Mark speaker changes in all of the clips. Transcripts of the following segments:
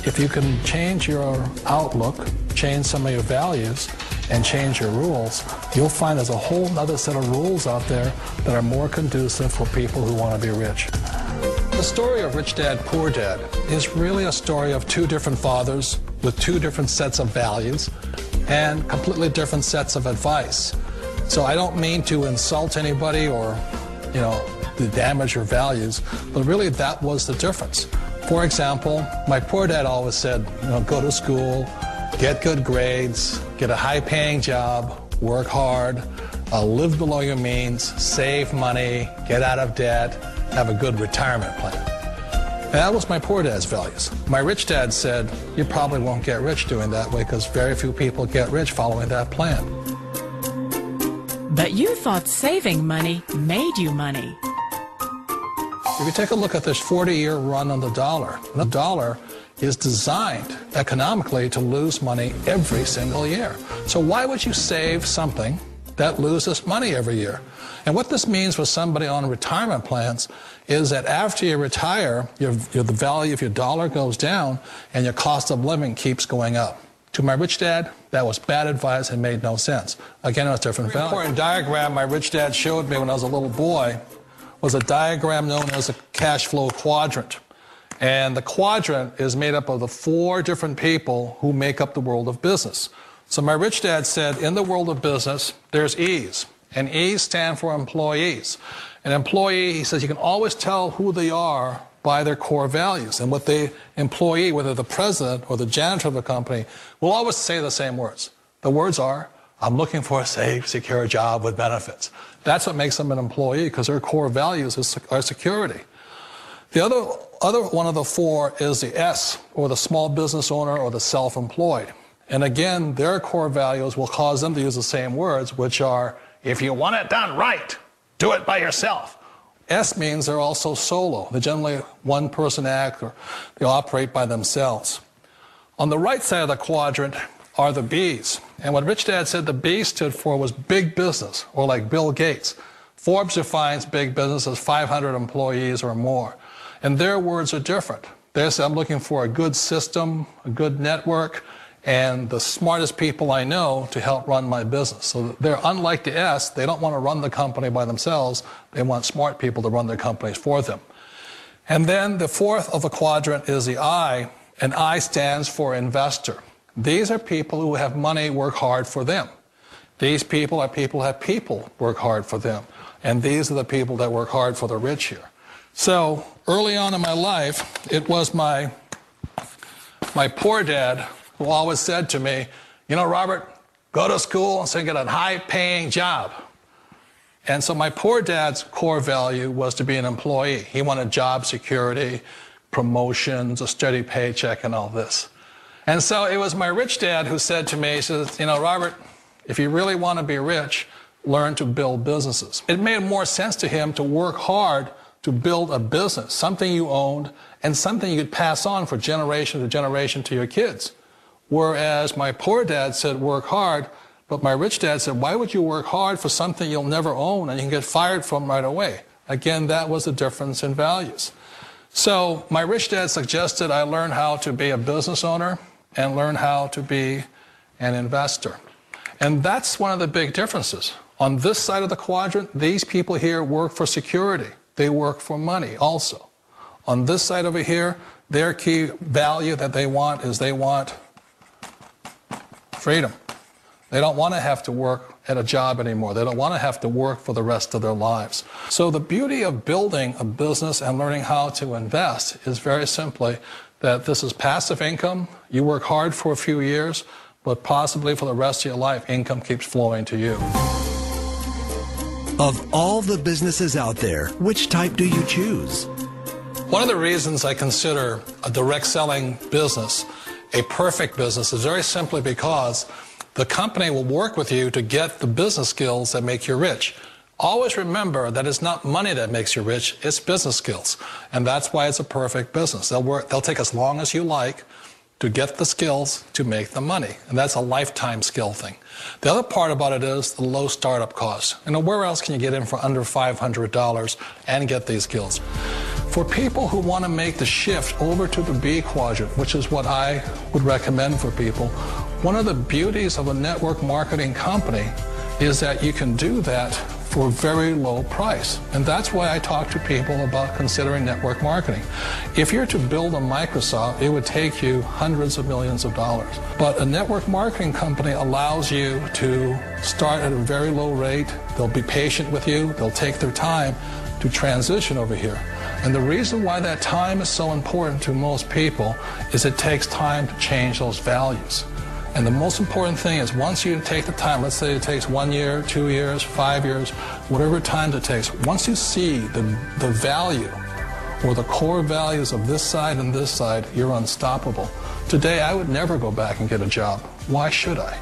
Speaker 1: If you can change your outlook, change some of your values, and change your rules, you'll find there's a whole other set of rules out there that are more conducive for people who want to be rich. The story of Rich Dad, Poor Dad is really a story of two different fathers with two different sets of values and completely different sets of advice. So I don't mean to insult anybody or, to damage your values, but really that was the difference. For example, my poor dad always said, go to school, get good grades, get a high-paying job, work hard, live below your means, save money, get out of debt, have a good retirement plan. And that was my poor dad's values. My rich dad said, you probably won't get rich doing that way because very few people get rich following that plan.
Speaker 2: But you thought saving money made you money.
Speaker 1: If you take a look at this 40-year run on the dollar is designed economically to lose money every single year. So why would you save something that loses money every year? And what this means for somebody on retirement plans is that after you retire, the value of your dollar goes down and your cost of living keeps going up. To my rich dad, that was bad advice and made no sense. Again, it was different value. An important diagram my rich dad showed me when I was a little boy was a diagram known as a cash flow quadrant. And the quadrant is made up of the 4 different people who make up the world of business. So my rich dad said, in the world of business, there's E's. And E's stand for employees. An employee, he says, you can always tell who they are by their core values. And what the employee, whether the president or the janitor of the company, will always say the same words. The words are, I'm looking for a safe, secure job with benefits. That's what makes them an employee, because their core values are security. The other one of the 4 is the S, or the small business owner or the self-employed. And again, their core values will cause them to use the same words, which are, if you want it done right, do it by yourself. S means they're also solo. They're generally one-person act, or they operate by themselves. On the right side of the quadrant are the B's. And what Rich Dad said the B stood for was big business, or like Bill Gates. Forbes defines big business as 500 employees or more. And their words are different. They say, I'm looking for a good system, a good network, and the smartest people I know to help run my business. So they're unlike the S. They don't want to run the company by themselves. They want smart people to run their companies for them. And then the 4th of the quadrant is the I, and I stands for investor. These are people who have money work hard for them. These people are people who have people work hard for them. And these are the people that work hard for the rich here. So early on in my life, it was my poor dad who always said to me, Robert, go to school and so get a high-paying job. And so my poor dad's core value was to be an employee. He wanted job security, promotions, a steady paycheck, and all this. And so it was my rich dad who said to me, he says, Robert, if you really want to be rich, learn to build businesses. It made more sense to him to work hard to build a business, something you owned and something you could pass on for generation to generation to your kids. Whereas my poor dad said work hard, but my rich dad said, why would you work hard for something you'll never own and you can get fired from right away? Again, that was the difference in values. So my rich dad suggested I learn how to be a business owner and learn how to be an investor. And that's one of the big differences. On this side of the quadrant, these people here work for security. They work for money also. On this side over here, their key value that they want is they want freedom. They don't want to have to work at a job anymore. They don't want to have to work for the rest of their lives. So the beauty of building a business and learning how to invest is very simply that this is passive income. You work hard for a few years, but possibly for the rest of your life, income keeps flowing to you.
Speaker 3: Of all the businesses out there, which type do you choose?
Speaker 1: One of the reasons I consider a direct selling business a perfect business is very simply because the company will work with you to get the business skills that make you rich. Always remember that it's not money that makes you rich, it's business skills. And that's why it's a perfect business. They'll take as long as you like to get the skills to make the money. And that's a lifetime skill thing. The other part about it is the low startup cost. Where else can you get in for under $500 and get these skills? For people who want to make the shift over to the B quadrant, which is what I would recommend for people, one of the beauties of a network marketing company is that you can do that for a very low price. And that's why I talk to people about considering network marketing. If you're to build a Microsoft, it would take you hundreds of millions of dollars. But a network marketing company allows you to start at a very low rate. They'll be patient with you. They'll take their time to transition over here. And the reason why that time is so important to most people is it takes time to change those values. And the most important thing is once you take the time, let's say it takes 1 year, 2 years, 5 years, whatever time it takes, once you see the value or the core values of this side and this side, you're unstoppable. Today, I would never go back and get a job. Why should I?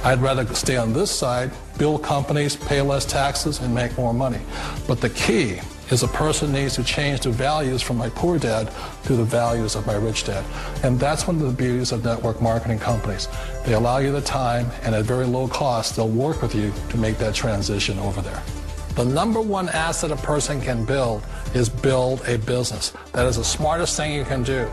Speaker 1: I'd rather stay on this side, build companies, pay less taxes, and make more money. But the key is a person needs to change the values from my poor dad to the values of my rich dad. And that's one of the beauties of network marketing companies. They allow you the time, and at very low cost, they'll work with you to make that transition over there. The number one asset a person can build is build a business. That is the smartest thing you can do.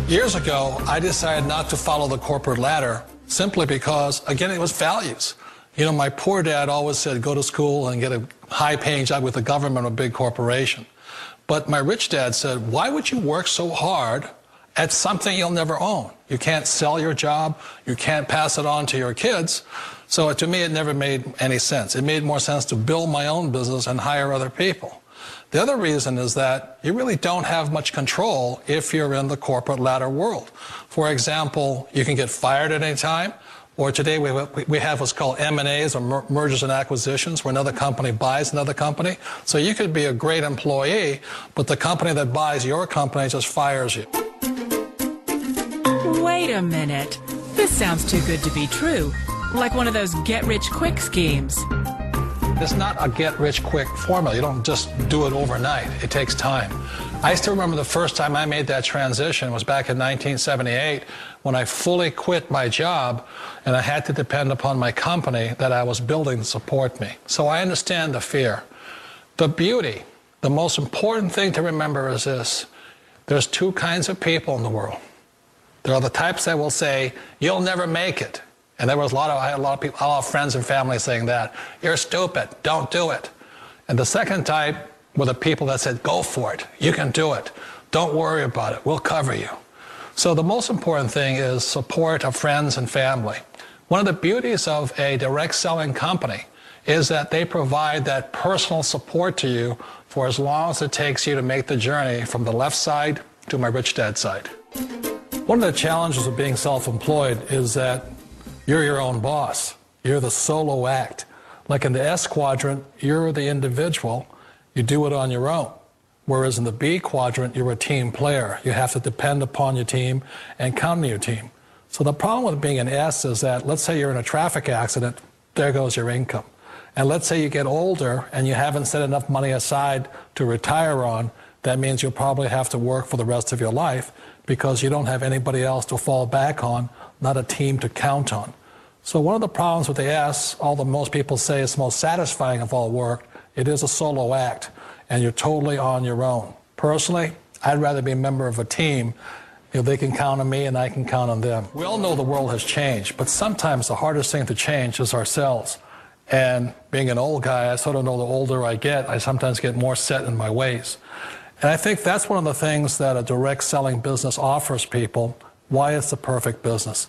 Speaker 1: Years ago, I decided not to follow the corporate ladder simply because, again, it was values. You know, my poor dad always said, go to school and get a high-paying job with the government or a big corporation. But my rich dad said, why would you work so hard at something you'll never own? You can't sell your job. You can't pass it on to your kids. So to me, it never made any sense. It made more sense to build my own business and hire other people. The other reason is that you really don't have much control if you're in the corporate ladder world. For example, you can get fired at any time. Or today we have what's called M&As, or mergers and acquisitions, where another company buys another company. So you could be a great employee, but the company that buys your company just fires you.
Speaker 2: Wait a minute. This sounds too good to be true. Like one of those get-rich-quick schemes.
Speaker 1: It's not a get-rich-quick formula. You don't just do it overnight. It takes time. I still remember the first time I made that transition was back in 1978 when I fully quit my job and I had to depend upon my company that I was building to support me. So I understand the fear. The beauty, the most important thing to remember is this. There's two kinds of people in the world. There are the types that will say, you'll never make it. And there was I had a lot of people, a lot of friends and family saying that. You're stupid. Don't do it. And the second type were the people that said, go for it. You can do it. Don't worry about it. We'll cover you. So the most important thing is support of friends and family. One of the beauties of a direct selling company is that they provide that personal support to you for as long as it takes you to make the journey from the left side to my rich dad side. One of the challenges of being self-employed is that you're your own boss. You're the solo act. Like in the S quadrant, you're the individual. You do it on your own. Whereas in the B quadrant, you're a team player. You have to depend upon your team and count on your team. So the problem with being an S is that, let's say you're in a traffic accident, there goes your income. And let's say you get older and you haven't set enough money aside to retire on, that means you'll probably have to work for the rest of your life because you don't have anybody else to fall back on, not a team to count on. So one of the problems with the S, although most people say it's the most satisfying of all work, it is a solo act, and you're totally on your own. Personally, I'd rather be a member of a team. If they can count on me and I can count on them. We all know the world has changed, but sometimes the hardest thing to change is ourselves. And being an old guy, I sort of know the older I get, I sometimes get more set in my ways. And I think that's one of the things that a direct selling business offers people, why it's the perfect business.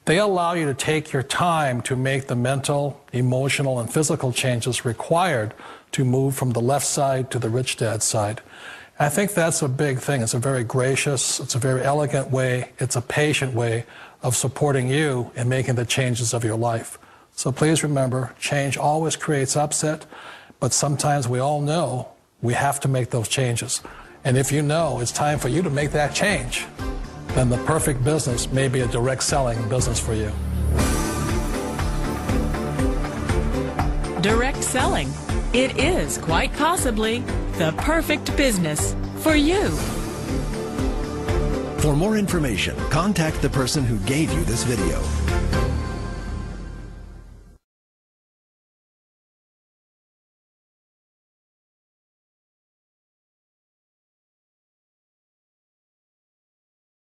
Speaker 1: They allow you to take your time to make the mental, emotional, and physical changes required to move from the left side to the rich dad side. I think that's a big thing. It's a very gracious, it's a very elegant way, it's a patient way of supporting you in making the changes of your life. So please remember, change always creates upset, but sometimes we all know we have to make those changes. And if you know it's time for you to make that change, then the perfect business may be a direct selling business for you.
Speaker 2: Direct selling. It is quite possibly the perfect business for you.
Speaker 3: For more information, contact the person who gave you this video.